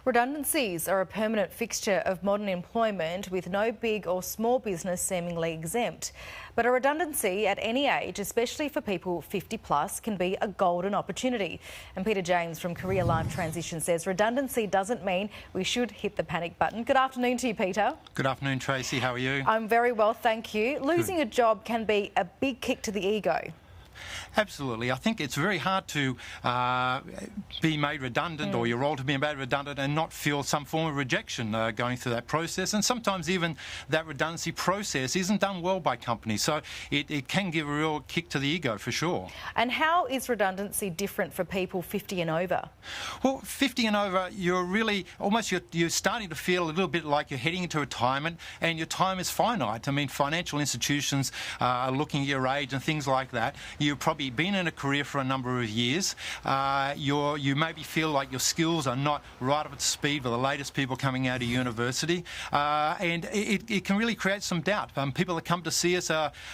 Redundancies are a permanent fixture of modern employment, with no big or small business seemingly exempt. But a redundancy at any age, especially for people 50 plus, can be a golden opportunity. And Peter James from Career Life Transition says redundancy doesn't mean we should hit the panic button. Good afternoon to you, Peter. Good afternoon, Tracy. How are you? I'm very well, thank you. Losing a job can be a big kick to the ego. Absolutely. I think it's very hard to be made redundant or your role to be made redundant and not feel some form of rejection going through that process. And sometimes even that redundancy process isn't done well by companies. So it can give a real kick to the ego for sure. And how is redundancy different for people 50 and over? Well, 50 and over, you're really almost you're starting to feel a little bit like you're heading into retirement and your time is finite. I mean, financial institutions are looking at your age and things like that. You've probably been in a career for a number of years. You maybe feel like your skills are not right up to speed with the latest people coming out of university, and it can really create some doubt. People that come to see us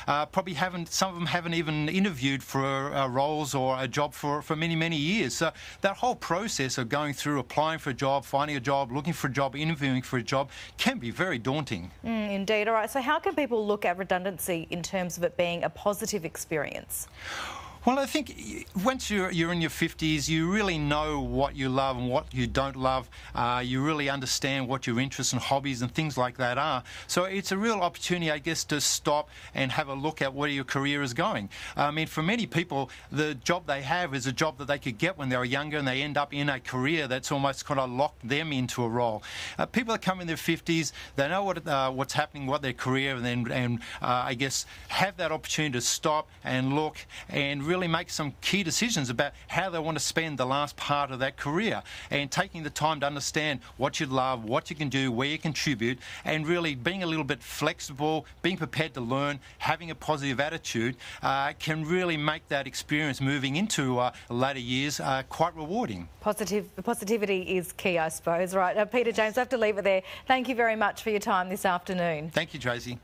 probably some of them haven't even interviewed for roles or a job for many, many years. So that whole process of going through applying for a job, finding a job, looking for a job, interviewing for a job can be very daunting. Indeed. All right, so how can people look at redundancy in terms of it being a positive experience? Well, I think once you're in your 50s, you really know what you love and what you don't love. You really understand what your interests and hobbies and things like that are. So it's a real opportunity, I guess, to stop and have a look at where your career is going. I mean, for many people, the job they have is a job that they could get when they were younger, and they end up in a career that's almost kind of locked them into a role. People that come in their 50s, they know what's happening, what their career, and I guess have that opportunity to stop and look and really make some key decisions about how they want to spend the last part of that career, and taking the time to understand what you love, what you can do, where you contribute, and really being a little bit flexible, being prepared to learn, having a positive attitude can really make that experience moving into later years quite rewarding. Positivity is key, I suppose. Right, Peter James, I have to leave it there. Thank you very much for your time this afternoon. Thank you, Tracy.